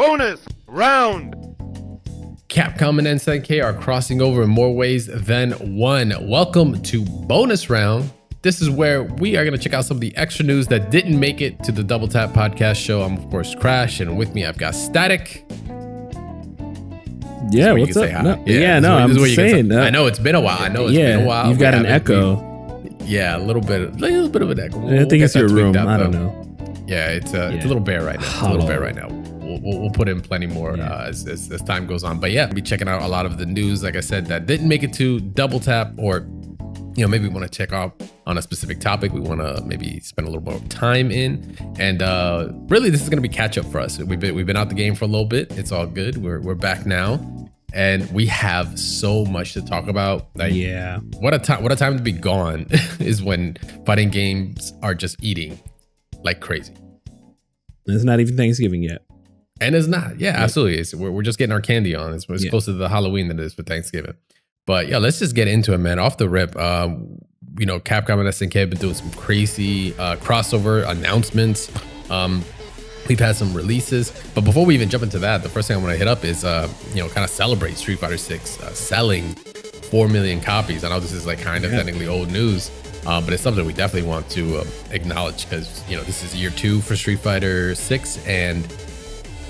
Bonus round. Capcom and SNK are crossing over in more ways than one. Welcome to Bonus Round. This is where we are going to check out some of the extra news that didn't make it to the Double Tap podcast show. I'm, of course, Crash, and with me, I've got Static. Yeah, what's up? I'm saying. I know it's been a while. Been a while. You've got an echo. Yeah, a little bit of an echo. I think it's your room. I don't know. Yeah, it's a little bare right now. It's a little bare right now. We'll put in plenty more as time goes on. But yeah, we'll be checking out a lot of the news, like I said, that didn't make it to Double Tap, or maybe we want to check out on a specific topic we want to maybe spend a little more time in. And really, this is going to be catch up for us. We've been out the game for a little bit. It's all good. We're back now, and we have so much to talk about. What a time to be gone is when fighting games are just eating like crazy. It's not even Thanksgiving yet. And it's not. Yeah, absolutely. We're just getting our candy on. It's closer to the Halloween than it is for Thanksgiving. But yeah, let's just get into it, man. Off the rip, Capcom and SNK have been doing some crazy crossover announcements. We've had some releases. But before we even jump into that, the first thing I want to hit up is, kind of celebrate Street Fighter 6 selling 4 million copies. I know this is like kind of technically old news, but it's something we definitely want to acknowledge because, this is year 2 for Street Fighter 6, and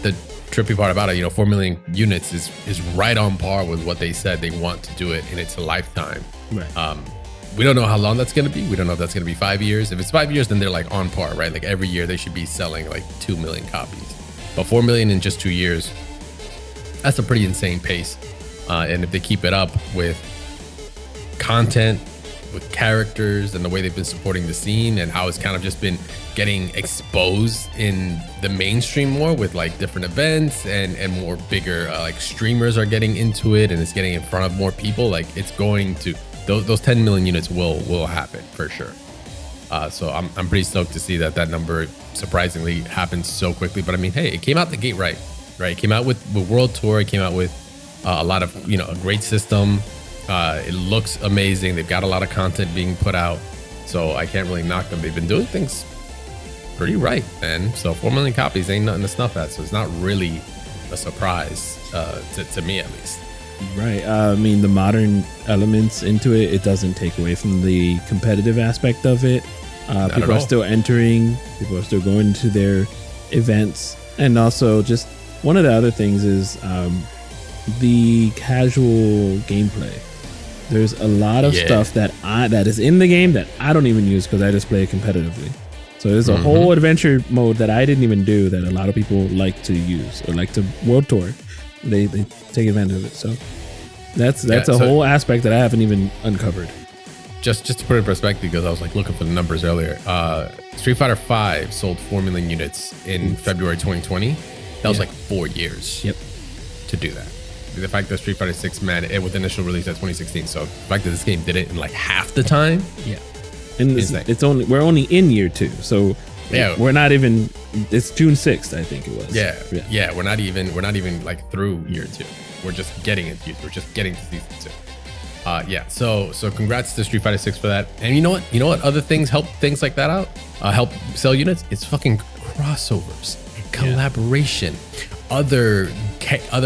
the trippy part about it, 4 million units is right on par with what they said they want to do it in its lifetime. Right. We don't know how long that's going to be. We don't know if that's going to be 5 years. If it's 5 years, then they're like on par, right? Like every year they should be selling like 2 million copies. But 4 million in just 2 years, that's a pretty insane pace. And if they keep it up with content, with characters, and the way they've been supporting the scene, and how it's kind of just been getting exposed in the mainstream more with like different events and more bigger like streamers are getting into it, and it's getting in front of more people, like it's going to, those 10 million units will happen for sure. So I'm pretty stoked to see that number surprisingly happened so quickly. But I mean, hey, it came out the gate right? It came out with World Tour. It came out with a lot of, a great system. It looks amazing. They've got a lot of content being put out, so I can't really knock them. They've been doing things pretty right, man. So 4 million copies ain't nothing to snuff at, so it's not really a surprise to me, at least. Right. I mean, the modern elements into it doesn't take away from the competitive aspect of it. People are still entering. People are still going to their events. And also, just one of the other things is the casual gameplay. There's a lot of stuff that is in the game that I don't even use because I just play it competitively. So there's a whole adventure mode that I didn't even do that a lot of people like to use or like to World Tour. They take advantage of it. So that's a whole aspect that I haven't even uncovered. Just to put it in perspective, because I was like looking for the numbers earlier. Street Fighter 5 sold 4 million units in February 2020. That was like 4 years to do that. The fact that Street Fighter 6, man, with initial release at 2016. So the fact that this game did it in like half the time. Yeah. And we're only in year 2. So we're not even, it's June 6th, I think it was. Yeah. We're not even like through year 2. We're just getting into We're just getting to season 2. So congrats to Street Fighter 6 for that. And you know what other things help things like that out? Help sell units? It's fucking crossovers, collaboration, other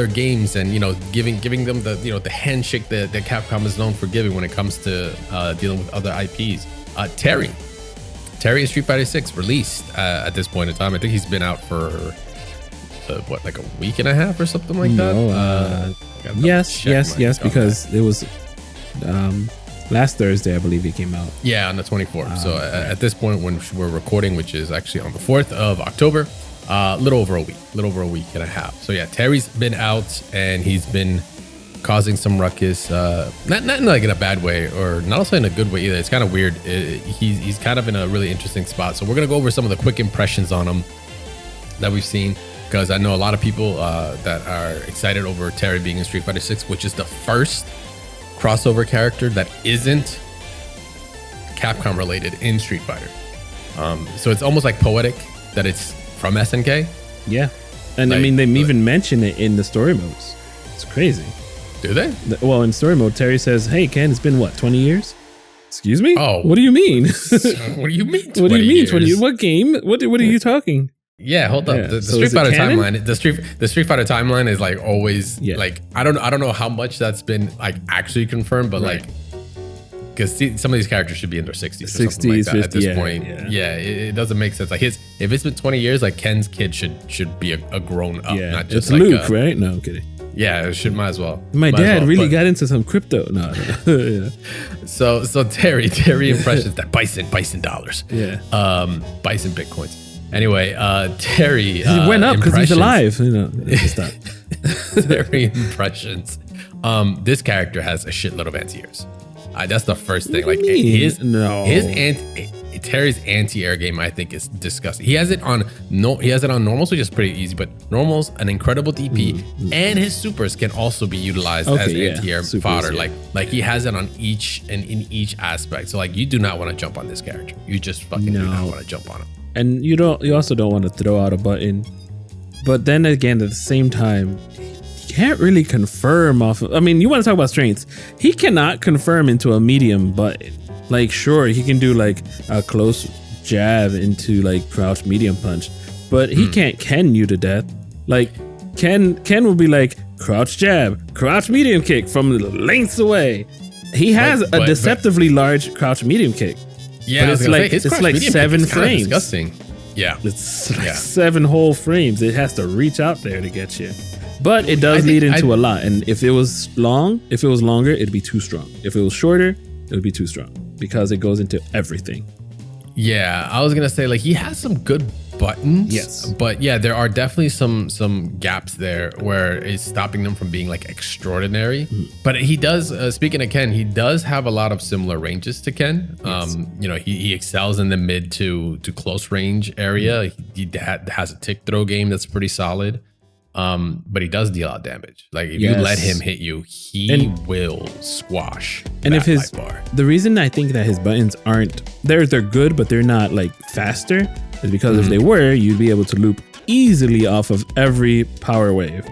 games, and giving them the handshake that Capcom is known for giving when it comes to dealing with other IPs. Terry in Street Fighter 6 released at this point in time. I think he's been out for like a week and a half or something like that. Yes, because it was last Thursday, I believe it came out. Yeah, on the 24th. So at this point when we're recording, which is actually on the 4th of October, little over a week and a half. So yeah, Terry's been out and he's been causing some ruckus, not like in a bad way or not also in a good way either. It's kind of weird. He's kind of in a really interesting spot. So we're gonna go over some of the quick impressions on him that we've seen, because I know a lot of people that are excited over Terry being in Street Fighter 6, which is the first crossover character that isn't Capcom related in Street Fighter. So it's almost like poetic that it's from SNK. Yeah. And I mean, they even mention it in the story modes. It's crazy. Do they? Well, in story mode, Terry says, "Hey, Ken, it's been what, 20 years?" Excuse me? Oh. What do you mean? What do you mean? What do you mean? 20 years? What game? What are you talking? Yeah, hold up. The So Street is it Fighter canon? timeline, the Street Fighter timeline is like always like I don't know how much that's been like actually confirmed, but like because some of these characters should be in their 60s or something like that 50s, at this point. yeah. It doesn't make sense. Like if it's been 20 years, like Ken's kid should be a grown up, not just it's like Luke, right? No, I'm kidding. Yeah, it should might as well. My dad really got into some crypto. No. Yeah. So Terry impressions that bison dollars. Yeah. Bison bitcoins. Anyway, Terry he went up because he's alive. Stop. Terry impressions. This character has a shitload of anti-airs. That's the first thing. Like Terry's anti-air game, I think, is disgusting. He has it on normals, which is pretty easy, but normals, an incredible DP, and his supers can also be utilized as anti-air fodder. Like he has it on in each aspect. So like you do not want to jump on this character. You just fucking do not want to jump on him. And you also don't want to throw out a button. But then again, at the same time, can't really confirm off of, I mean, you want to talk about strengths. He cannot confirm into a medium button. Like, sure, he can do like a close jab into like crouch medium punch, but he can't Ken you to death. Like Ken will be like crouch jab, crouch medium kick from lengths away. He has a deceptively large crouch medium kick. Yeah, but it's like 7 frames. Disgusting. Yeah, it's like 7 whole frames. It has to reach out there to get you. But it does lead into a lot. And if it was longer, it'd be too strong. If it was shorter, it would be too strong because it goes into everything. Yeah, I was gonna say like he has some good buttons. Yes, but yeah, there are definitely some gaps there where it's stopping them from being like extraordinary. But he does. Speaking of Ken, he does have a lot of similar ranges to Ken. Yes. He excels in the mid to close range area. He has a tick throw game that's pretty solid. But he does deal out damage. Like if you let him hit you, he will squash. And if the reason I think that his buttons they're good, but they're not like faster, is because if they were, you'd be able to loop easily off of every power wave.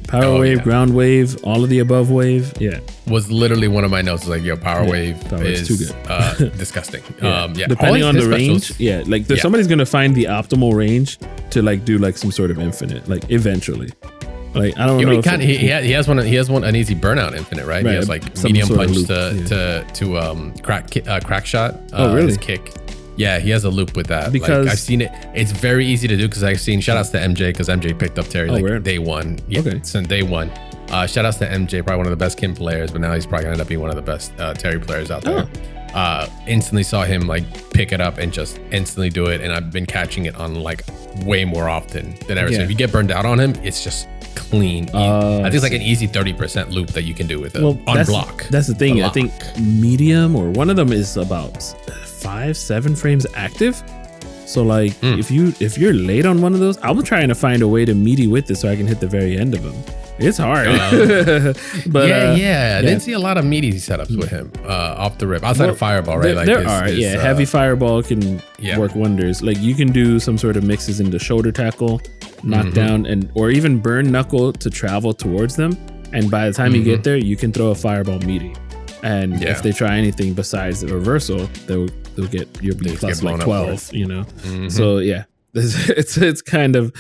Power wave, ground wave, all of the above wave. Yeah. Was literally one of my notes. Like, yo, power wave is too good. disgusting. Depending on the range. Yeah. Like somebody's going to find the optimal range to like do like some sort of infinite, like eventually. Like, I don't know. He has an easy burnout infinite, right? He has like medium punch to crack shot. Oh, really? His kick. Yeah, he has a loop with that. Because like, I've seen it. It's very easy to do because I've seen shout outs to MJ because MJ picked up Terry day one. Yeah, since day one. Shout outs to MJ, probably one of the best Kim players, but now he's probably gonna end up being one of the best Terry players out there. Instantly saw him like pick it up and just instantly do it, and I've been catching it on like way more often than ever. So if you get burned out on him, it's just clean. I think it's like an easy 30% loop that you can do with it on block. That's the thing. I think medium or one of them is about 5-7 frames active. So like if you're late on one of those, I'm trying to find a way to meaty with it so I can hit the very end of them. It's hard. But I didn't see a lot of meaty setups with him off the rip outside of Fireball, right? There are heavy Fireball can work wonders. Like you can do some sort of mixes into shoulder tackle, knockdown, or even burn knuckle to travel towards them. And by the time you get there, you can throw a Fireball meaty. And if they try anything besides the reversal, they'll you'll be plus like 12, you know? So yeah, it's kind of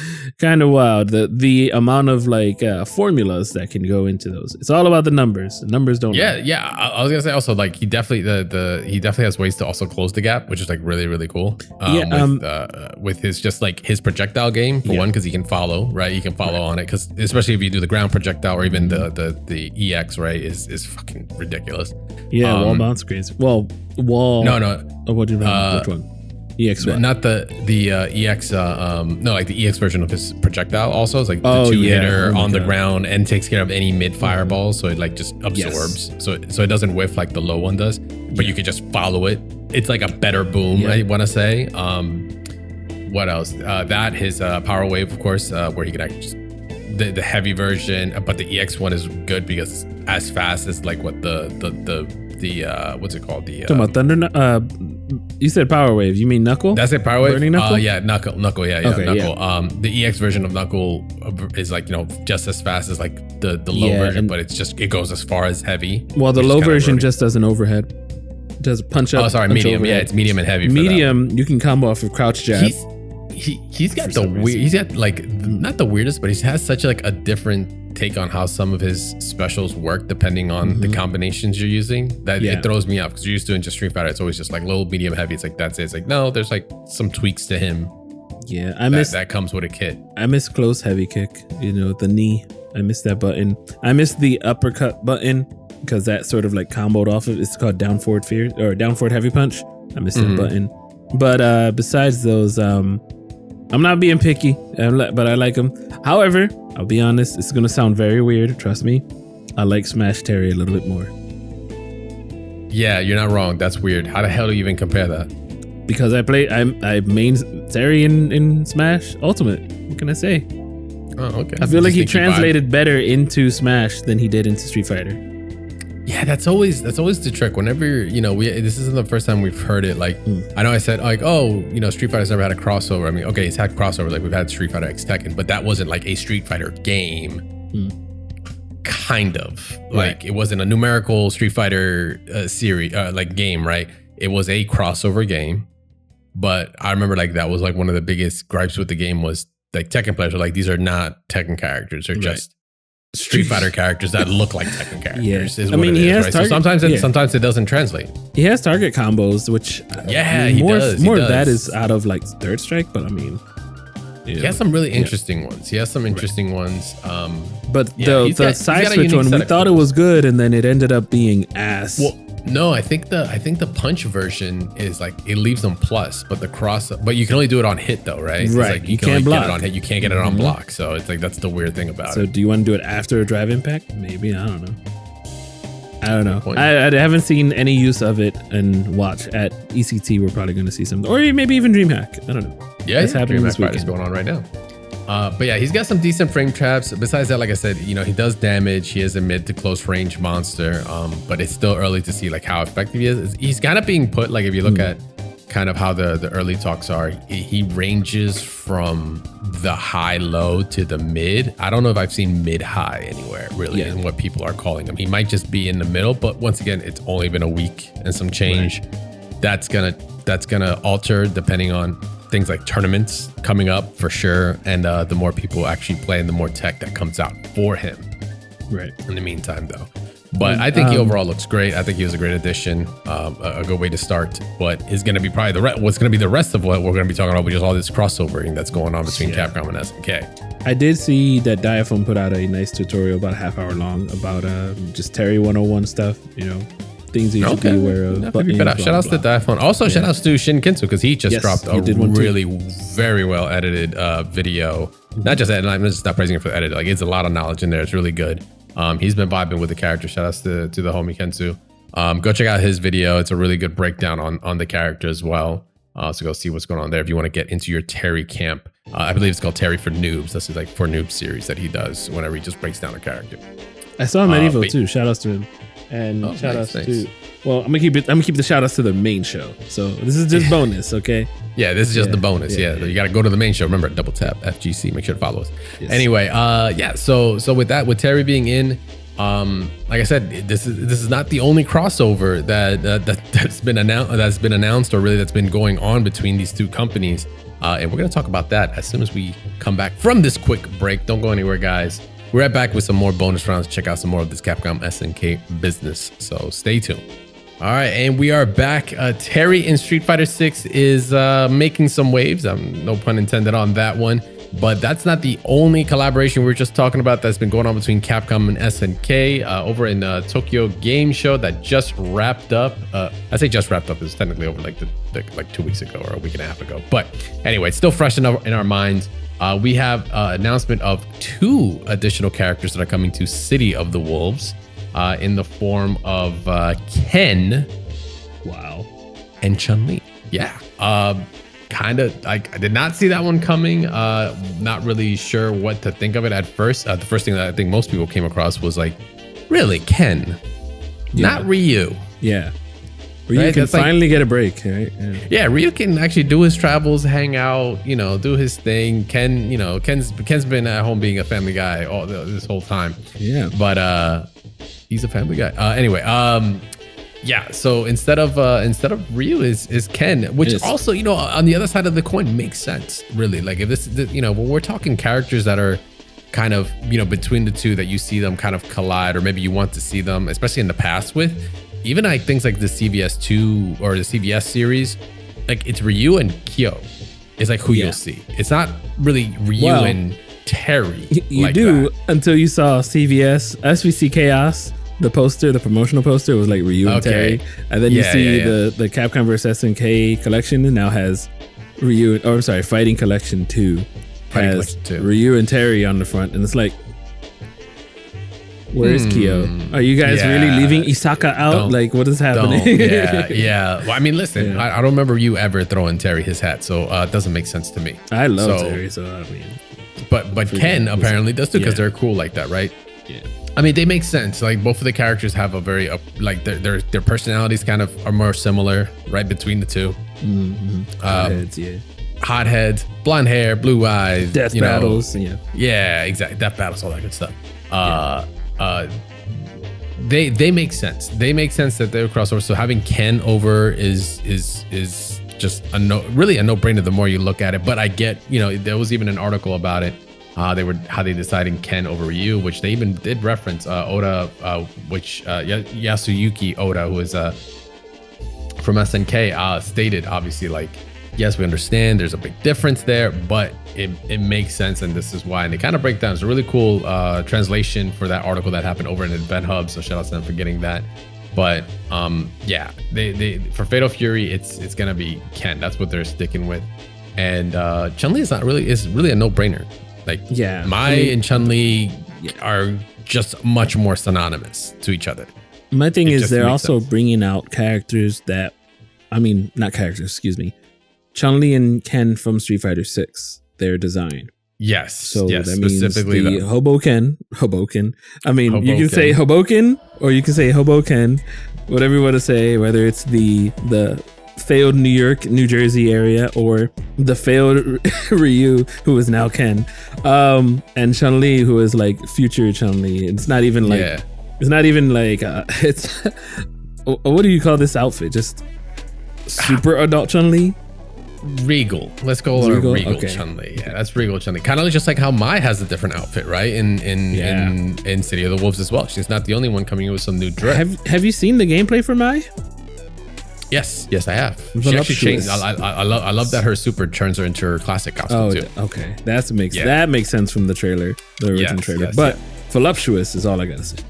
wild. The amount of like formulas that can go into those. It's all about the numbers. The numbers don't lie. Yeah. I was gonna say also like he definitely has ways to also close the gap, which is like really, really cool. With his just like his projectile game for one, because he can follow, right? He can follow on it, because especially if you do the ground projectile or even the EX, right, is fucking ridiculous. Yeah, wall bounce crazy. Well, wall. No. Oh, what do you mean? Which one? EX one. Not the EX, like the EX version of his projectile also. It's like the two-hitter on the ground and takes care of any mid-fireball, so it like just absorbs. So it doesn't whiff like the low one does, but you could just follow it. It's like a better boom, I want to say. What else? That his power wave, of course, where he could actually just the heavy version, but the EX one is good because it's as fast as like what the what's it called? Talking about Thunder. You said Power Wave. You mean Knuckle? That's it, Power Wave? Burning Knuckle? Yeah, Knuckle. Yeah, okay, Knuckle. Yeah. The EX version of Knuckle is like, just as fast as like the low version, but it goes as far as heavy. Well, the low version just does an overhead. It does punch up. Oh, sorry, medium. Overhead. Yeah, it's medium and heavy. Medium, you can combo off of crouch jab. he's got the weird. He's got like not the weirdest, but he has such like a different take on how some of his specials work depending on the combinations you're using. That it throws me off because you're used to in just Street Fighter. It's always just like low, medium, heavy. It's like that's it. It's like no, there's like some tweaks to him. Yeah, I miss that comes with a kit. I miss close heavy kick. You know, the knee. I miss that button. I miss the uppercut button because that sort of like comboed off of. It's called down forward heavy punch. I miss that button. But besides those, I'm not being picky, but I like them. However, I'll be honest, it's gonna sound very weird. Trust me, I like Smash Terry a little bit more. Yeah, you're not wrong. That's weird. How the hell do you even compare that? Because I main Terry in Smash Ultimate. What can I say? Oh, okay. I feel like he translated better into Smash than he did into Street Fighter. Yeah, that's always the trick. Whenever this isn't the first time we've heard it. Like I know I said like, oh, Street Fighter's never had a crossover. I mean, okay, it's had crossover. Like we've had Street Fighter X Tekken, but that wasn't like a Street Fighter game. Kind of like it wasn't a numerical Street Fighter series like game, right? It was a crossover game. But I remember like that was like one of the biggest gripes with the game was like Tekken players are like, these are not Tekken characters. They're just Street Fighter characters that look like Tekken characters. Yeah. I mean, he has right? So sometimes it doesn't translate. He has target combos, which he does. More of that is out of like Third Strike, but I mean, he has some really interesting ones. He has some interesting ones. But the side switch one, we thought it was good, and then it ended up being ass. Well, no, I think the punch version is like it leaves them plus, but but you can only do it on hit though, right? Right. Like, you can't block it on hit. You can't get it on block. So it's like that's the weird thing about it. So do you want to do it after a drive impact? Maybe. I don't know. I haven't seen any use of it, and watch at ECT. We're probably going to see some, or maybe even DreamHack. I don't know. Yeah, it's happening this weekend. Is going on right now. But yeah, he's got some decent frame traps. Besides that, like I said, he does damage. He is a mid to close range monster. But it's still early to see like how effective he is. He's kind of being put like if you look at kind of how the early talks are, he ranges from the high low to the mid. I don't know if I've seen mid high anywhere really in what people are calling him. He might just be in the middle, but once again, it's only been a week and some change. Right. That's gonna alter depending on things like tournaments coming up for sure, and the more people actually play and the more tech that comes out for him. Right. In the meantime, though, but I think he overall looks great. I think he was a great addition, a good way to start. What is going to be probably what's going to be the rest of what we're going to be talking about, which is all this crossovering that's going on between Capcom and SNK. I did see that Diaphone put out a nice tutorial about a half hour long about just Terry 101 stuff. Things you should be aware of. Shout outs to Diaphone. Also, shout outs to Shin Kinsu because he just dropped a really very well edited video. Not just edited, I'm just not praising it for the edit. Like it's a lot of knowledge in there. It's really good. He's been vibing with the character. Shout outs to the homie Kensu. Go check out his video. It's a really good breakdown on the character as well. So go see what's going on there if you want to get into your Terry camp. I believe it's called Terry for Noobs. That's his like for Noob series that he does whenever he just breaks down a character. I saw him at Evo too. Shout outs to him. And shout outs to, well, I'm gonna keep the shout outs to the main show. So this is just bonus, okay? Yeah, this is just the bonus. Yeah, you got to go to the main show. Remember, double tap FGC. Make sure to follow us. Yes. Anyway, So with Terry being in, like I said, this is not the only crossover that's been announced or really that's been going on between these two companies. And we're gonna talk about that as soon as we come back from this quick break. Don't go anywhere, guys. We're right back with some more bonus rounds. Check out some more of this Capcom SNK business. So stay tuned. All right, and we are back. Terry in Street Fighter 6 is making some waves. No pun intended on that one. But that's not the only collaboration we were just talking about that's been going on between Capcom and SNK over in Tokyo Game Show that just wrapped up. I say just wrapped up. It's technically over like 2 weeks ago or a week and a half ago. But anyway, it's still fresh in our minds. We have announcement of 2 additional characters that are coming to City of the Wolves in the form of Ken. Wow. And Chun-Li. Yeah. Kind of, I did not see that one coming. Not really sure what to think of it at first. The first thing that I think most people came across was like, really, Ken? Not Ryu. Yeah. Ryu can finally get a break, right? Yeah, Ryu can actually do his travels, hang out, do his thing. Ken, Ken's been at home being a family guy this whole time. Yeah. But he's a family guy. Anyway, Yeah, so instead of Ryu is Ken, which also, you know, on the other side of the coin makes sense, really. Like if this, you know, when we're talking characters that are kind of, you know, between the two, that you see them kind of collide, or maybe you want to see them, especially in the past with, even like things like the CVS 2 or the CVS series, like it's Ryu and Kyo is like who you'll see. It's not really Ryu and Terry. You like do that. Until you saw CVS SVC Chaos. The poster, the promotional poster, was like Ryu and Terry, and then you see the Capcom vs SNK collection, and now has Ryu. Or I'm sorry, Fighting Collection 2 has Ryu and Terry on the front, and it's like, where's Kyo? Are you guys really leaving Isaka out? Like, what is happening? Yeah. Well, I mean, listen, I don't remember you ever throwing Terry his hat, so it doesn't make sense to me. I love Terry, so I mean, but Ken apparently does too, because they're cool like that, right? Yeah. I mean, they make sense. Like both of the characters have a very like their personalities kind of are more similar, right, between the two. Hotheads, hotheads, blonde hair, blue eyes, death battles, yeah, exactly, death battles, all that good stuff. They make sense. They make sense that they're crossover. So having Ken over is just really a no-brainer the more you look at it. But I get, you know, there was even an article about it. How they deciding Ken over Ryu, which they even did reference Oda, Yasuyuki Oda, who is from SNK, stated obviously like, yes, we understand there's a big difference there, but it makes sense, and this is why. And they kind of break down. It's a really cool translation for that article that happened over in Event Hub. So shout out to them for getting that. But yeah, they for Fatal Fury, it's gonna be Ken. That's what they're sticking with. And Chun-Li is really a no-brainer. Like Mai and Chun-Li are just much more synonymous to each other. My thing is they're also bringing out characters that, not characters, excuse me. Chun-Li and Ken from Street Fighter 6, their design. Yes. So that specifically means the Hoboken. You can say Hoboken or you can say Hoboken, whatever you want to say, whether it's the failed New York, New Jersey area, or the failed Ryu, who is now Ken, and Chun-Li, who is like future Chun-Li. It's not even like it's what do you call this outfit? Just super adult Chun-Li? Regal. Let's go Regal Chun-Li. Yeah, that's Regal Chun-Li. Kind of just like how Mai has a different outfit, right? In City of the Wolves as well. She's not the only one coming in with some new dress. Have you seen the gameplay for Mai? Yes, I have. She actually changed. I love that her super turns her into her classic costume too. Okay, that makes sense from the trailer, the original trailer. But voluptuous is all I gotta say.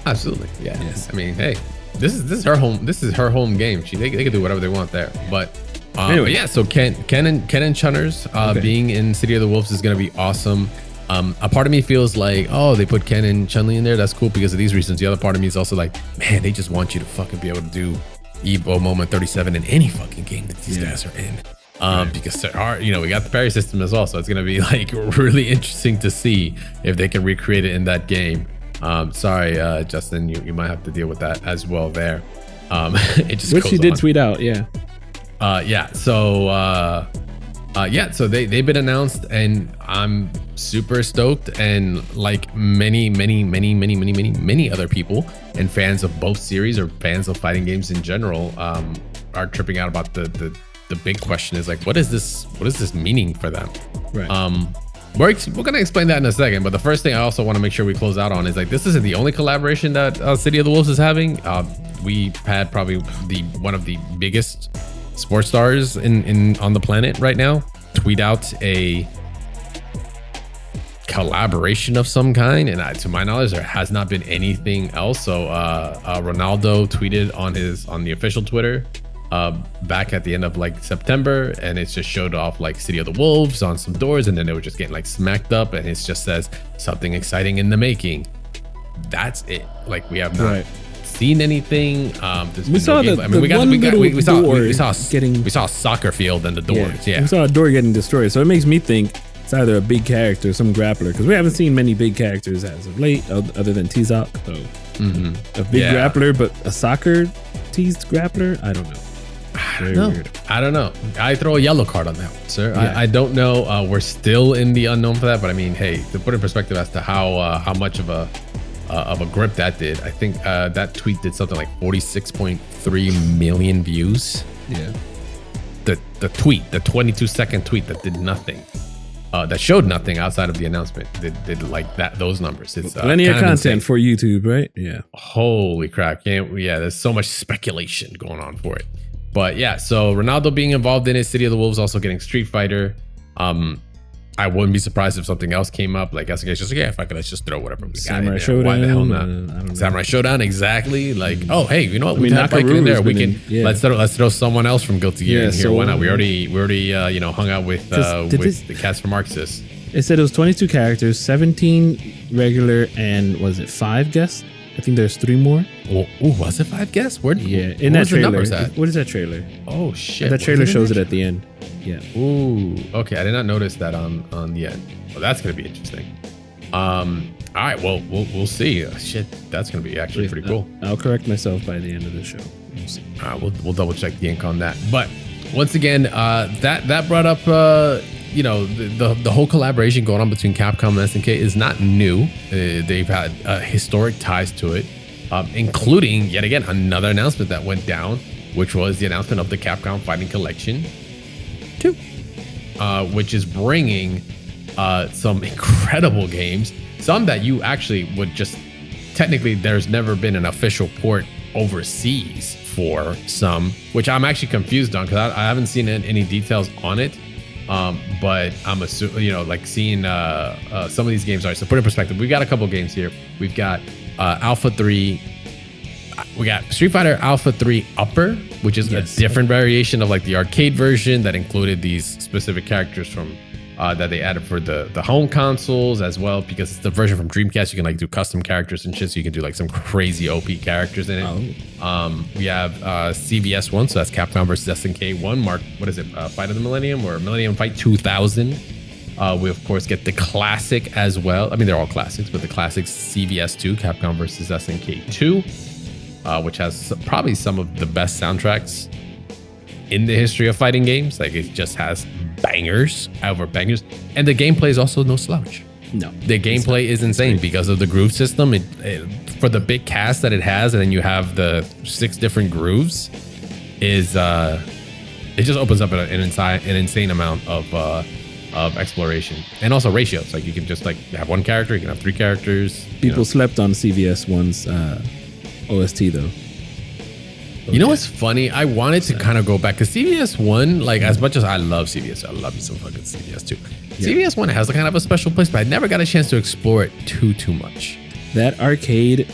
Absolutely, yeah. Yes. I mean, hey, this is her home. This is her home game. They can do whatever they want there. But anyway, yeah. So Ken and Chunners being in City of the Wolves is gonna be awesome. A part of me feels like, oh, they put Ken and Chun-Li in there. That's cool because of these reasons. The other part of me is also like, man, they just want you to fucking be able to do Evo Moment 37 in any fucking game that these guys are in, because there are, we got the parry system as well, so it's gonna be like really interesting to see if they can recreate it in that game. Sorry, Justin, you might have to deal with that as well there. It just which he did tweet out, so they've been announced, and I'm super stoked, and like many other people and fans of both series or fans of fighting games in general are tripping out about the big question is like, what is this meaning for them? Right. We're gonna explain that in a second, but the first thing I also want to make sure we close out on is like, this isn't the only collaboration that City of the Wolves is having. We had probably one of the biggest sports stars on the planet right now tweet out a collaboration of some kind, and to my knowledge there has not been anything else. So Ronaldo tweeted on the official Twitter back at the end of like September, and it just showed off like City of the Wolves on some doors, and then they were just getting like smacked up, and it just says something exciting in the making. That's it. Like, we have not seen anything. We saw a soccer field and the doors. We saw a door getting destroyed, so it makes me think it's either a big character, some grappler, because we haven't seen many big characters as of late, other than T-Zoc. So a big grappler, but a soccer teased grappler, I don't know. Weird. I don't know. I throw a yellow card on that one, sir. I don't know. We're still in the unknown for that, but I mean, hey, to put in perspective as to how much of a of a grip that did. I think that tweet did something like 46.3 million views. Yeah. The tweet, the 22-second tweet that did nothing, that showed nothing outside of the announcement, did like that. Those numbers. It's plenty of content for YouTube, right? Yeah. Holy crap! There's so much speculation going on for it. But yeah, so Ronaldo being involved in it, City of the Wolves also getting Street Fighter. I wouldn't be surprised if something else came up. Like SNK's just like, yeah, fuck it, let's just throw whatever we got in there. Showdown, why the hell not? Samurai Showdown, exactly. Like, oh hey, you know what? We have Mike in there. We can let's throw someone else from Guilty Gear in here. So, why not? We already hung out with the cast from Arxis. It said it was 22 characters, 17 regular, and was it 5 guests? I think there's 3 more. Oh, was it 5 guests? In that trailer. What is that trailer? Oh shit! That trailer shows it at the end. Yeah. Ooh. Okay, I did not notice that on the end. Well, that's gonna be interesting. All right. Well, we'll see. Shit, that's gonna be actually pretty cool. I'll correct myself by the end of the show. We'll see. All right. We'll double check the ink on that. But once again, that brought up the whole collaboration going on between Capcom and SNK is not new. They've had historic ties to it, including yet again another announcement that went down, which was the announcement of the Capcom Fighting Collection 2, which is bringing some incredible games, some that you actually would just technically there's never been an official port overseas for some, which I'm actually confused on because I haven't seen any details on it. But I'm assuming, like seeing some of these games. All right, so put in perspective, we've got a couple games here. We've got Alpha 3. We got Street Fighter Alpha 3 Upper, which is a different variation of like the arcade version that included these specific characters from that they added for the home consoles as well, because it's the version from Dreamcast. You can like do custom characters and shit, so you can do like some crazy OP characters in it. We have CVS 1, so that's Capcom versus SNK 1. What is it? Fight of the Millennium or Millennium Fight 2000. We of course get the classic as well. I mean, they're all classics, but the classic CVS 2, Capcom versus SNK 2, which has probably some of the best soundtracks in the history of fighting games. Like, it just has bangers over bangers, and the gameplay is also no slouch. No, the gameplay is insane because of the groove system. It for the big cast that it has, and then you have the 6 different grooves. It just opens up an insane amount of exploration, and also ratios. Like, you can just like have 1 character, you can have 3 characters. People slept on CVS 1's OST though. You know what's funny? I wanted to kind of go back because CVS 1, like, as much as I love CVS, I love me some fucking CVS 2. Yeah. CVS 1 has a kind of a special place, but I never got a chance to explore it too much. That arcade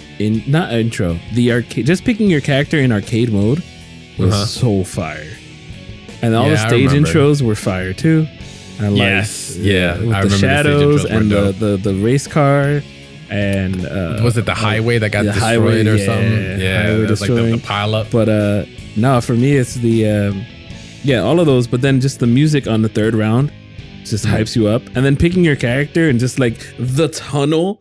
not intro, the arcade, just picking your character in arcade mode was so fire, and all the stage intros were fire too. I with the shadows and the race car. And was it the highway that got destroyed or something? Yeah, it was like the pile up. But no, for me it's the all of those. But then just the music on the 3rd round just hypes you up, and then picking your character and just like the tunnel,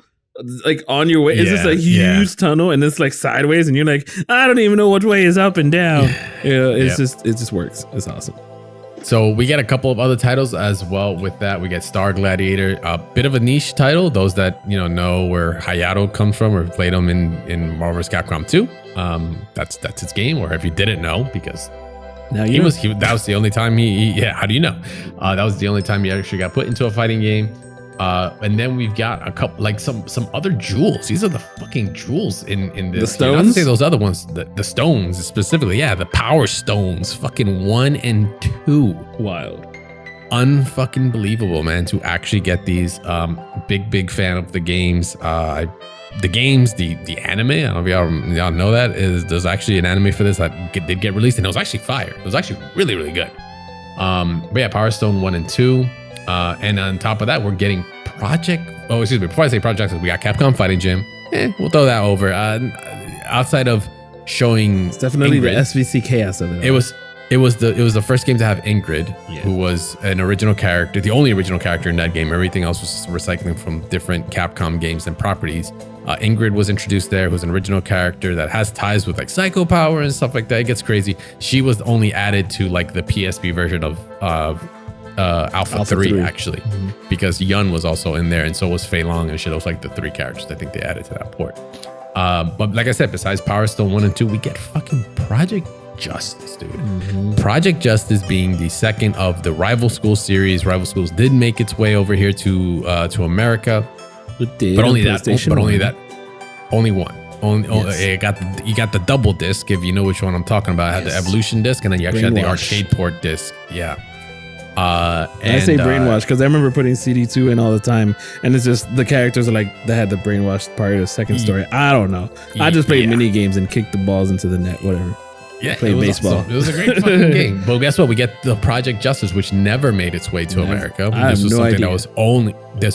like on your way, it's just a huge tunnel, and it's like sideways, and you're like, I don't even know which way is up and down. It just works. It's awesome. So we get a couple of other titles as well with that. We get Star Gladiator, a bit of a niche title. Those that know where Hayato comes from or played him in Marvel vs. Capcom 2. That's his game. Or if you didn't know, because now that was the only time how do you know? That was the only time he actually got put into a fighting game. And then we've got a couple, like some other jewels. These are the fucking jewels in this. The stones? Not to say those other ones, the stones specifically. Yeah, the Power Stones, fucking 1 and 2. Wild. Unfucking believable, man, to actually get these. Big fan of the games. The anime, I don't know if y'all know that, there's actually an anime for this that did get released, and it was actually fire. It was actually really, really good. But yeah, Power Stone 1 and 2. And on top of that, we're getting before I say Project, we got Capcom Fighting Gym. We'll throw that over. Outside of showing, it's definitely Ingrid, the SVC chaos of it. It was the first game to have Ingrid, who was an original character, the only original character in that game. Everything else was recycling from different Capcom games and properties. Ingrid was introduced there, who's an original character that has ties with like Psycho Power and stuff like that. It gets crazy. She was only added to like the PSP version of Alpha 3 actually, because Yun was also in there, and so was Fei Long and shit. It was like the 3 characters I think they added to that port. But like I said, besides Power Stone 1 and 2, we get fucking Project Justice, dude. Project Justice being the second of the Rival Schools series. Rival Schools did make its way over here to America, but only that. Only one. You got the double disc, if you know which one I'm talking about. I had the Evolution disc, and then you actually had the arcade port disc. Yeah. I say brainwash because I remember putting CD2 in all the time, and it's just the characters are like they had the brainwash part of the second story. I don't know. I just played mini games and kicked the balls into the net, whatever. Yeah, played baseball. Awesome. It was a great fucking game. But guess what? We get the Project Justice, which never made its way to America. This was something that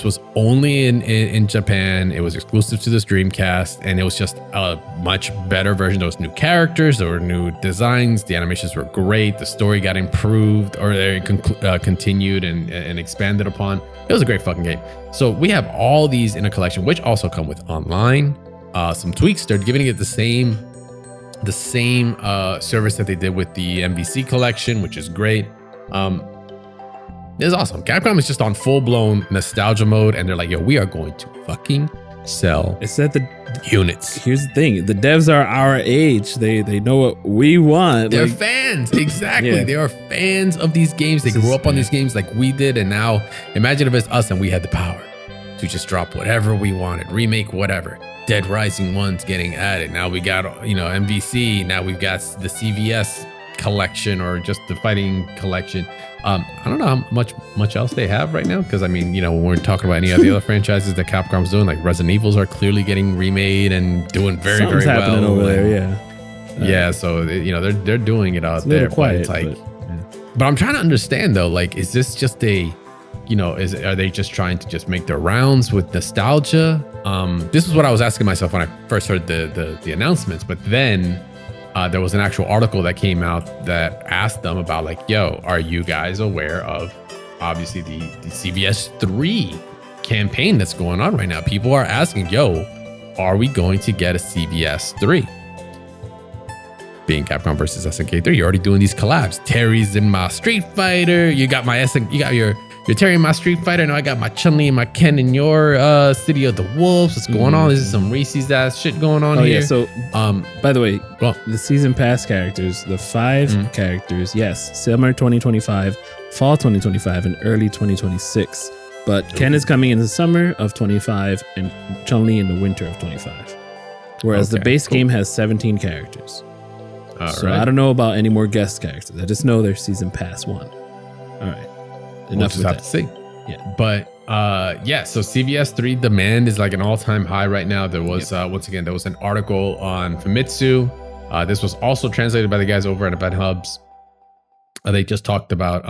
was only in Japan. It was exclusive to this Dreamcast, and it was just a much better version. There was new characters, there were new designs, the animations were great, the story got improved, or they continued and expanded upon. It was a great fucking game. So we have all these in a collection, which also come with online, some tweaks. They're giving it the same service that they did with the MVC collection, which is great. It's awesome. Capcom is just on full-blown nostalgia mode, and they're like, yo, we are going to fucking sell units. Here's the thing, the devs are our age. They know what we want. They're fans. Exactly. They are fans of these games. They grew up on these games like we did, and now imagine if it's us and we had the power to just drop whatever we wanted, remake whatever. Dead Rising 1's getting added. Now we got, MVC. Now we've got the CVS collection, or just the fighting collection. I don't know how much else they have right now, because I mean, when we're talking about any of the other franchises that Capcom's doing, like Resident Evils are clearly getting remade and doing very Something's very happening well. over there, yeah. So they're doing it out there, quiet, but it's like, but I'm trying to understand though, like, is this just a are they just trying to just make their rounds with nostalgia? This is what I was asking myself when I first heard the announcements, but then there was an actual article that came out that asked them about like, yo, are you guys aware of obviously the CVS 3 campaign that's going on right now? People are asking, yo, are we going to get a CVS 3? Being Capcom versus SNK 3, you're already doing these collabs. Terry's in my Street Fighter. You got my you got your Terry in my Street Fighter. Now I got my Chun-Li and my Ken in your City of the Wolves. What's going on? This is some Reese's ass shit going on here. Yeah, so by the way, the season pass characters, the 5 characters, yes, summer 2025, fall 2025, and early 2026. But Ken is coming in the summer of 25 and Chun-Li in the winter of 25. Whereas the base game has 17 characters. So I don't know about any more guest characters. I just know they're season pass 1. All right. Enough with that. To see. Yeah. But so CVS 3 demand is like an all-time high right now. There was once again, there was an article on Famitsu. This was also translated by the guys over at Event Hubs. They just talked about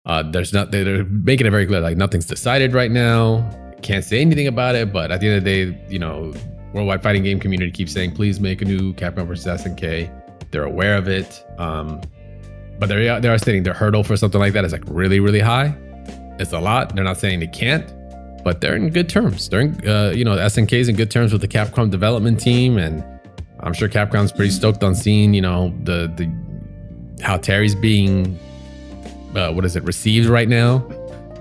they're making it very clear, like nothing's decided right now. Can't say anything about it, but at the end of the day, Worldwide Fighting Game community keeps saying, please make a new Capcom vs. SNK. They're aware of it. But they are stating their hurdle for something like that is like really, really high. It's a lot. They're not saying they can't, but they're in good terms. They're in, SNK's in good terms with the Capcom development team, and I'm sure Capcom's pretty stoked on seeing, the how Terry's being, received right now.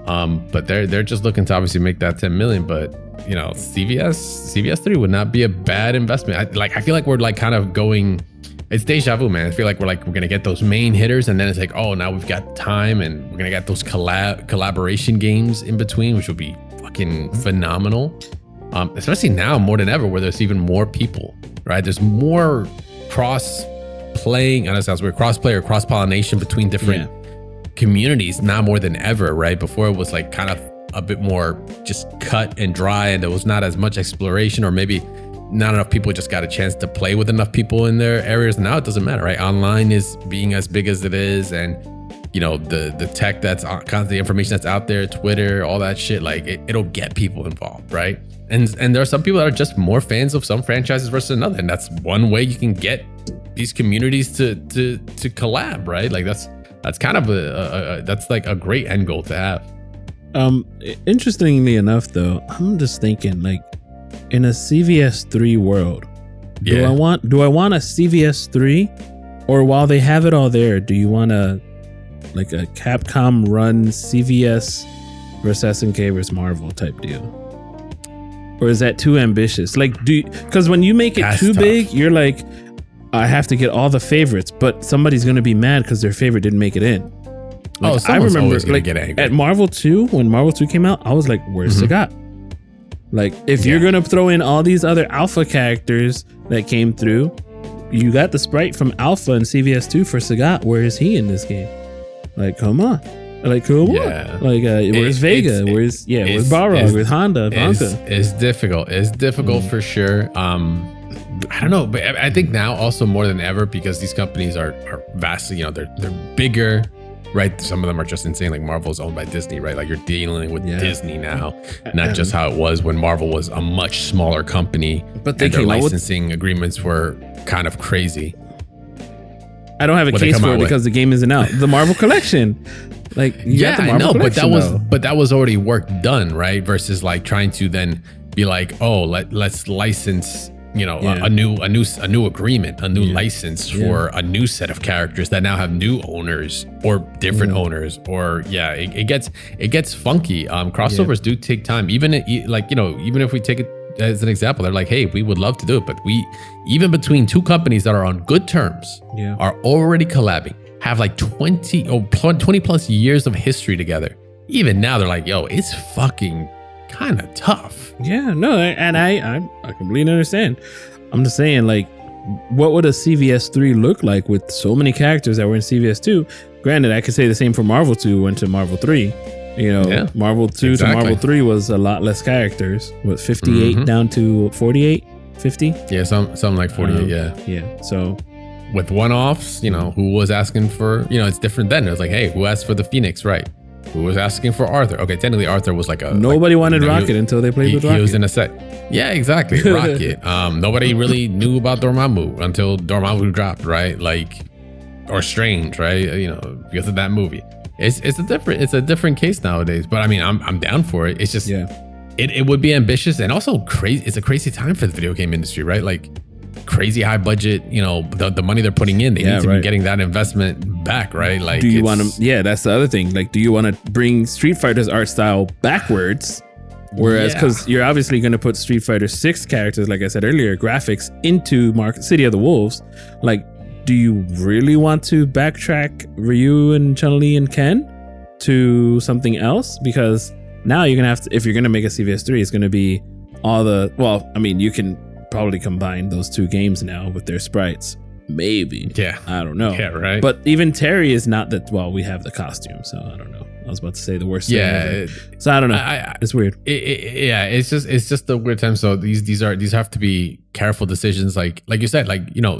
But they're just looking to obviously make that 10 million. But CVS 3 would not be a bad investment. I feel like we're like kind of going. It's deja vu, man. I feel like we're gonna get those main hitters, and then it's like, oh, now we've got time, and we're gonna get those collaboration games in between, which will be fucking phenomenal. Especially now more than ever, where there's even more people, right? There's more cross-playing, I know it sounds weird, cross-play or cross-pollination between different communities now more than ever, right? Before it was like kind of a bit more just cut and dry, and there was not as much exploration, or maybe not enough people just got a chance to play with enough people in their areas. Now it doesn't matter, right? Online is being as big as it is, and the tech that's on, the information that's out there, Twitter, all that shit, like it'll get people involved, right? And there are some people that are just more fans of some franchises versus another, and that's one way you can get these communities to collab, right? Like that's kind of that's like a great end goal to have. Interestingly enough, though, I'm just thinking, like, in a CVS 3 world, do I want a CVS 3, or while they have it all there, do you want to like a Capcom run CVS versus SNK versus Marvel type deal? Or is that too ambitious? Like, because when you make it too big, you're like, I have to get all the favorites, but somebody's gonna be mad because their favorite didn't make it in. Like, I remember, like, at Marvel 2, when Marvel 2 came out, I was like, where's Sagat? Like, if you're gonna throw in all these other Alpha characters that came through, you got the sprite from Alpha and CVS2 for Sagat. Where is he in this game? Like, come on. Like, come on. Like, where's Vega? Where's Balrog? Where's Honda? It's difficult. It's difficult for sure. I don't know, but I think now also more than ever, because these companies are vastly, they're bigger, right? Some of them are just insane. Like Marvel's owned by Disney, right? Like you're dealing with Disney now, not just how it was when Marvel was a much smaller company. But their licensing agreements were kind of crazy. I don't have a case for it because the game isn't out. The Marvel Collection. Like, I know, but that was already work done, right? Versus like trying to then be like, oh, let's license, a new agreement, a new license for a new set of characters that now have new owners or different owners, or it gets funky. Crossovers do take time. Even if we take it as an example, they're like, hey, we would love to do it, but even between two companies that are on good terms, are already collabing, have like 20 plus years of history together. Even now, they're like, yo, it's fucking kind of tough. Yeah, no, and I completely understand. I'm just saying, like, what would a CVS3 look like with so many characters that were in CVS2? Granted, I could say the same for Marvel 2 went to Marvel 3. Marvel 2 to Marvel 3 was a lot less characters. What, 58 down to 48, 50? Yeah, something like 48. Yeah. So with one-offs, who was asking for, it's different then. It was like, hey, who asked for the Phoenix, right? Who was asking for Arthur? Okay, technically Arthur was like nobody wanted Rocket until they played with Rocket. He was in a set. Yeah, exactly. Rocket. Nobody really knew about Dormammu until Dormammu dropped, right? Like, or Strange, right? Because of that movie. It's a different case nowadays. But I mean, I'm down for it. It's just it would be ambitious and also crazy. It's a crazy time for the video game industry, right? Like, crazy high budget, the money they're putting in, they need to be getting that investment back, right? Like, do you want to, that's the other thing. Like, do you want to bring Street Fighter's art style backwards? Whereas, because you're obviously going to put Street Fighter 6 characters, like I said earlier, graphics into City of the Wolves. Like, do you really want to backtrack Ryu and Chun-Li and Ken to something else? Because now you're going to have to, if you're going to make a CVS3, it's going to be you can probably combine those two games now with their sprites. Maybe. Yeah. I don't know. Yeah, right. But even Terry is not that, we have the costume, so I don't know. I was about to say the worst thing ever. So I don't know. It's weird. It's just a weird time. So these have to be careful decisions. Like you said,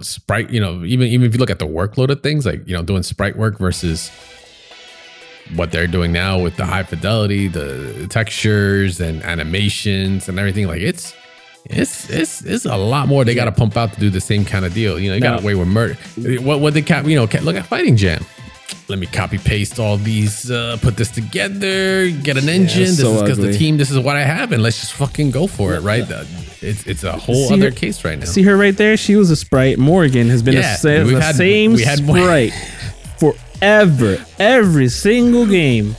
sprite, even if you look at the workload of things, like, doing sprite work versus what they're doing now with the high fidelity, the textures and animations and everything, like it's a lot more they got to pump out to do the same kind of deal. You got away with murder. What did look at Fighting Jam. Let me copy paste all these, put this together, get an engine. This is because the team, this is what I have, and let's just fucking go for it, right? It's a whole other case right now. See her right there? She was a sprite. Morgan has been the same sprite forever. Every single game.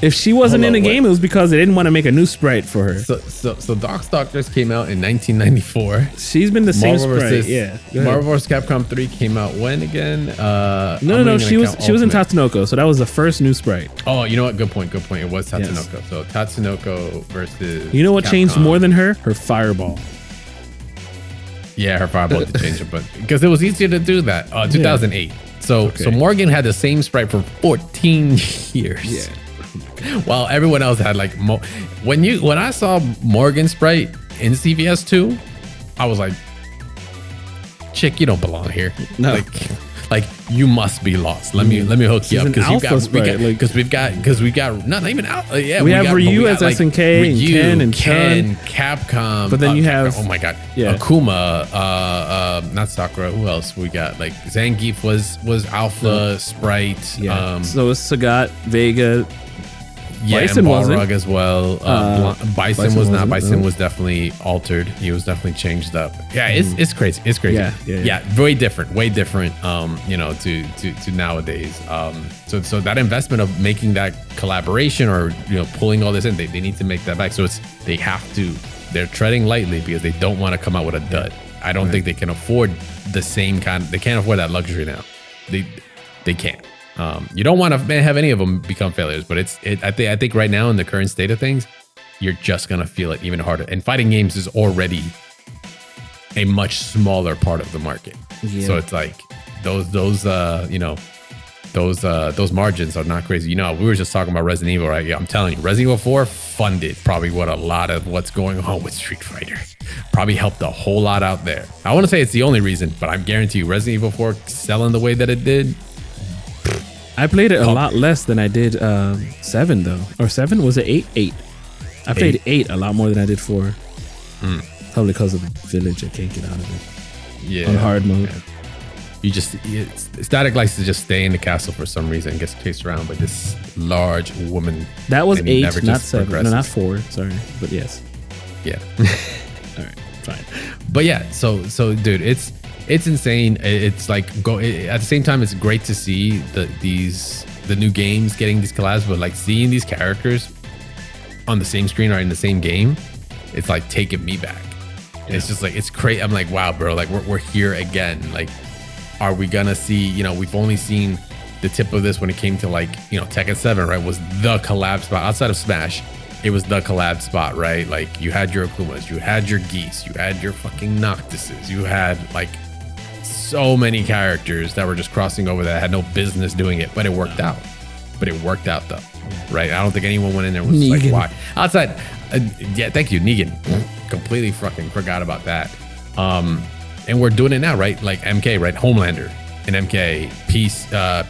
If she wasn't in a game, it was because they didn't want to make a new sprite for her. So Doc Stalkers came out in 1994. She's been the same sprite. Marvel vs. Capcom 3 came out when again? No. She was in Tatsunoko, so that was the first new sprite. Oh, you know what? Good point. It was Tatsunoko. Yes. So Tatsunoko versus. You know what Capcom changed more than her? Her fireball. Yeah, her fireball did change it, but because it was easier to do that. 2008. So Morgan had the same sprite for 14 years. Yeah. While everyone else had like when I saw Morgan sprite in CVS2, I was like, chick, you don't belong here. No. Like you must be lost. Let me hook you up because we've got not even out. We have Ryu as SNK and Ken and Chun, Capcom. But then you have Akuma, not Sakura. Who else we got? Like Zangief was Alpha sprite. Yeah. So it's Sagat, Vega. Yeah, Bison and wasn't. Balrog as well. Bison was not. Bison was definitely altered. He was definitely changed up. Yeah, it's crazy. It's crazy. Yeah, very different. Way different. To nowadays. So that investment of making that collaboration or pulling all this in, they need to make that back. So they're treading lightly because they don't want to come out with a dud. I don't think they can afford the same kind. They can't afford that luxury now. They can't. You don't want to have any of them become failures, but I think right now in the current state of things, you're just gonna feel it even harder. And fighting games is already a much smaller part of the market, so it's like those margins are not crazy. We were just talking about Resident Evil, right? Yeah, I'm telling you, Resident Evil 4 funded probably what a lot of what's going on with Street Fighter. Probably helped a whole lot out there. I want to say it's the only reason, but I guarantee you, Resident Evil 4 selling the way that it did. I played it a lot less than I did 7 though. Or 7? Was it 8? 8. I played 8 a lot more than I did 4. Probably because of the village. I can't get out of it. Yeah. On hard mode. Yeah. Static likes to just stay in the castle for some reason and gets chased around by this large woman. That was 8, not 7. No, not 4. Sorry. But yes. Yeah. All right. Fine. But yeah, so dude, it's insane. It's like at the same time, it's great to see the new games getting these collabs, but like seeing these characters on the same screen or in the same game, it's like taking me back. Yeah. It's just like it's crazy. I'm like, wow, bro, like we're here again. Like, are we gonna see? We've only seen the tip of this when it came to like Tekken 7, right? Was the collab spot outside of Smash. It was the collab spot, right? Like you had your Akumas, you had your Geese, you had your fucking Noctises, you had like so many characters that were just crossing over that had no business doing it, but it worked out. But it worked out though, right? I don't think anyone went in there and was Negan. Like, why? Outside, yeah, thank you, Negan. Completely fucking forgot about that. And we're doing it now, right? Like MK, right? Homelander and MK,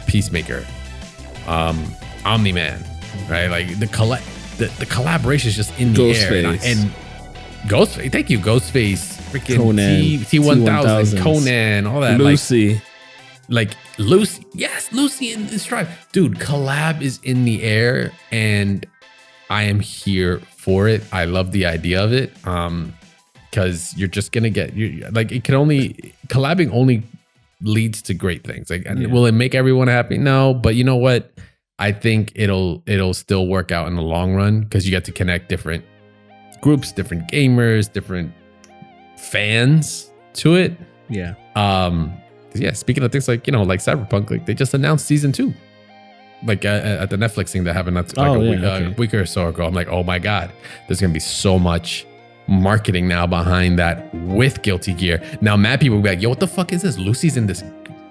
Peacemaker, Omni-Man, right? Like the collaboration is just in the air. And Ghostface, thank you, Ghostface. Freaking Conan, T1000, Conan, all that. Lucy. Like Lucy. Yes, Lucy in this tribe. Dude, collab is in the air and I am here for it. I love the idea of it. Because you're just gonna collabing only leads to great things. Like, will it make everyone happy? No, but you know what? I think it'll still work out in the long run because you get to connect different groups, different gamers, different fans to it. Yeah. Speaking of things like Cyberpunk, like they just announced season 2, like at the Netflix thing that happened a week or so ago. I'm like, oh my god, there's gonna be so much marketing now behind that with Guilty Gear. Now mad people will be like, yo, what the fuck is this? Lucy's in this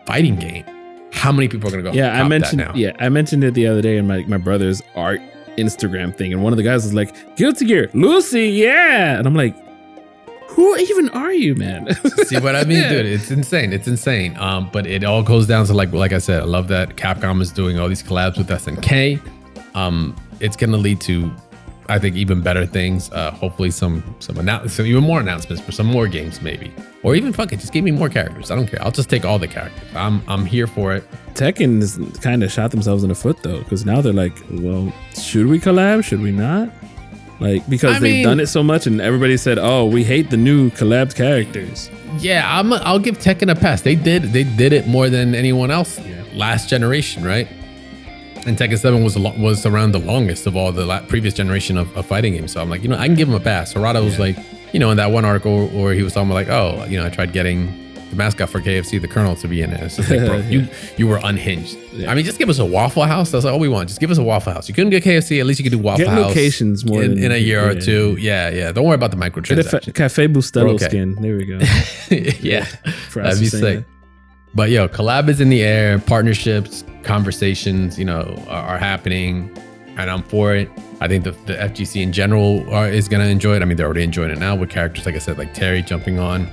fighting game. How many people are gonna go? Yeah, I mentioned it the other day in my brother's art Instagram thing, and one of the guys was like, Guilty Gear, Lucy, yeah, and I'm like, who even are you, man? See what I mean, dude? It's insane. It's insane. But it all goes down to like I said, I love that Capcom is doing all these collabs with SNK. It's gonna lead to, I think, even better things. Hopefully some even more announcements for some more games, maybe, or even fuck it, just give me more characters. I don't care. I'll just take all the characters. I'm here for it. Tekken has kind of shot themselves in the foot though, because now they're like, well, should we collab? Should we not? Like, because they've done it so much and everybody said, oh, we hate the new collabed characters. Yeah, I'll give Tekken a pass. They did it more than anyone else last generation, right? And Tekken 7 was around the longest of all the previous generation of fighting games. So I'm like, I can give him a pass. Harada was like, in that one article where he was talking about like, oh, I tried getting the mascot for KFC, the Colonel, to be in it. It's just like, bro, you were unhinged. Yeah. I mean, just give us a Waffle House. That's all we want. Just give us a Waffle House. You couldn't get KFC. At least you could do Waffle House. Locations more in a year or two. Yeah. Don't worry about the microtransactions. Cafe Bustelo skin. There we go. Yeah. That'd be sick. But collab is in the air. Partnerships, conversations, are happening, and I'm for it. I think the FGC in general is gonna enjoy it. I mean, they're already enjoying it now with characters like I said, like Terry jumping on.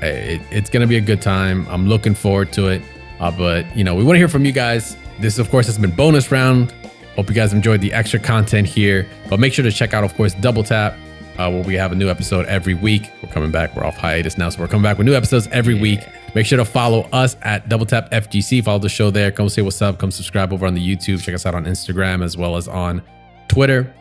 It's gonna be a good time. I'm looking forward to it. But we want to hear from you guys. This, of course, has been bonus round. Hope you guys enjoyed the extra content here. But make sure to check out, of course, Double Tap, where we have a new episode every week. We're coming back. We're off hiatus now, so we're coming back with new episodes every week. Make sure to follow us at Double Tap FGC. Follow the show there. Come say what's up. Come subscribe over on the YouTube. Check us out on Instagram as well as on Twitter.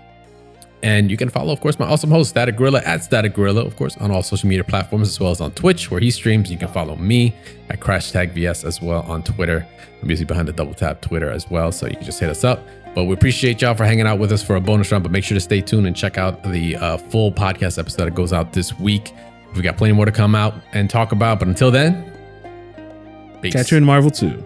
And you can follow, of course, my awesome host, Static Gorilla, at Static Gorilla, of course, on all social media platforms, as well as on Twitch, where he streams. You can follow me at CrashTagVS as well on Twitter. I'm usually behind the double tap Twitter as well, so you can just hit us up. But we appreciate y'all for hanging out with us for a bonus round. But make sure to stay tuned and check out the full podcast episode that goes out this week. We got plenty more to come out and talk about. But until then, peace. Catch you in Marvel 2.